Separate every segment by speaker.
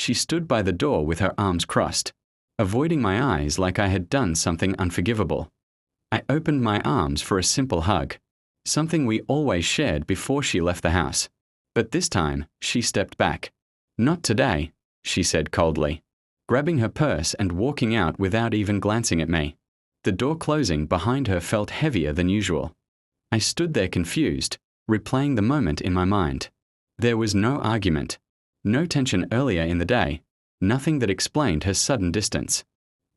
Speaker 1: She stood by the door with her arms crossed, avoiding my eyes like I had done something unforgivable. I opened my arms for a simple hug, something we always shared before she left the house. But this time, she stepped back. "Not today," she said coldly, grabbing her purse and walking out without even glancing at me. The door closing behind her felt heavier than usual. I stood there confused, replaying the moment in my mind. There was no argument, no tension earlier in the day, nothing that explained her sudden distance.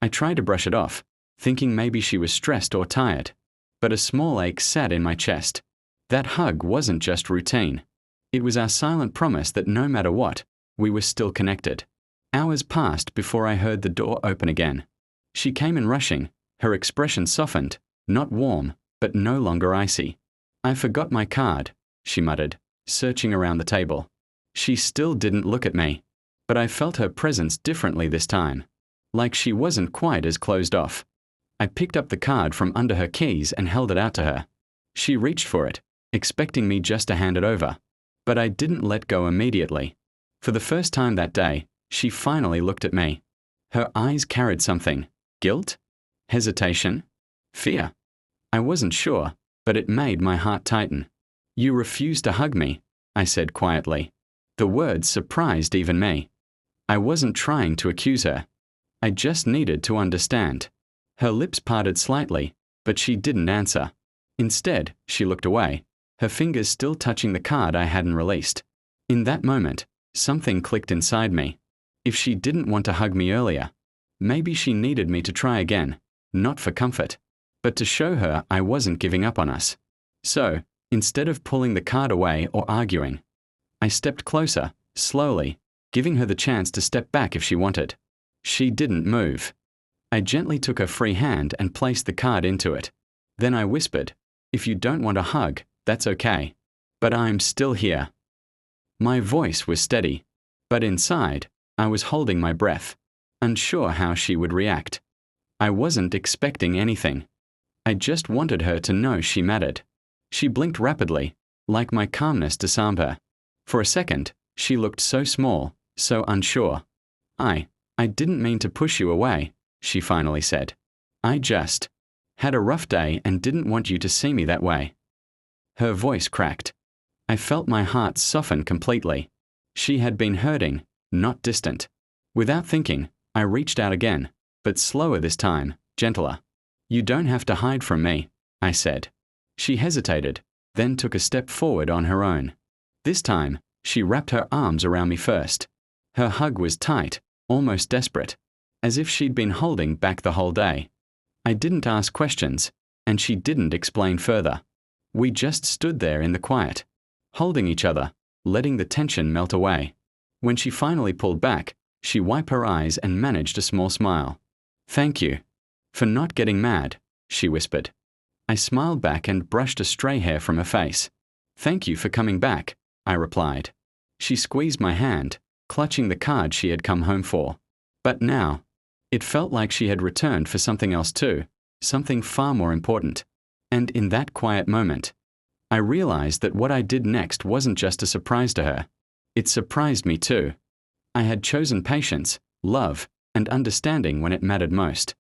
Speaker 1: I tried to brush it off, thinking maybe she was stressed or tired, but a small ache sat in my chest. That hug wasn't just routine. It was our silent promise that no matter what, we were still connected. Hours passed before I heard the door open again. She came in rushing, her expression softened, not warm, but no longer icy. "I forgot my card," she muttered, searching around the table. She still didn't look at me, but I felt her presence differently this time, like she wasn't quite as closed off. I picked up the card from under her keys and held it out to her. She reached for it, expecting me just to hand it over, but I didn't let go immediately. For the first time that day, she finally looked at me. Her eyes carried something. Guilt? Hesitation? Fear? I wasn't sure, but it made my heart tighten. "You refused to hug me," I said quietly. The words surprised even me. I wasn't trying to accuse her. I just needed to understand. Her lips parted slightly, but she didn't answer. Instead, she looked away, her fingers still touching the card I hadn't released. In that moment, something clicked inside me. If she didn't want to hug me earlier, maybe she needed me to try again, not for comfort, but to show her I wasn't giving up on us. So, instead of pulling the card away or arguing, I stepped closer, slowly, giving her the chance to step back if she wanted. She didn't move. I gently took her free hand and placed the card into it. Then I whispered, "If you don't want a hug, that's okay. But I'm still here." My voice was steady, but inside, I was holding my breath, unsure how she would react. I wasn't expecting anything. I just wanted her to know she mattered. She blinked rapidly, like my calmness disarmed her. For a second, she looked so small, so unsure. I didn't mean to push you away," she finally said. "I just had a rough day and didn't want you to see me that way." Her voice cracked. I felt my heart soften completely. She had been hurting, not distant. Without thinking, I reached out again, but slower this time, gentler. "You don't have to hide from me," I said. She hesitated, then took a step forward on her own. This time, she wrapped her arms around me first. Her hug was tight, almost desperate, as if she'd been holding back the whole day. I didn't ask questions, and she didn't explain further. We just stood there in the quiet, holding each other, letting the tension melt away. When she finally pulled back, she wiped her eyes and managed a small smile. "Thank you for not getting mad," she whispered. I smiled back and brushed a stray hair from her face. "Thank you for coming back," I replied. She squeezed my hand, clutching the card she had come home for. But now, it felt like she had returned for something else too, something far more important. And in that quiet moment, I realized that what I did next wasn't just a surprise to her. It surprised me too. I had chosen patience, love, and understanding when it mattered most.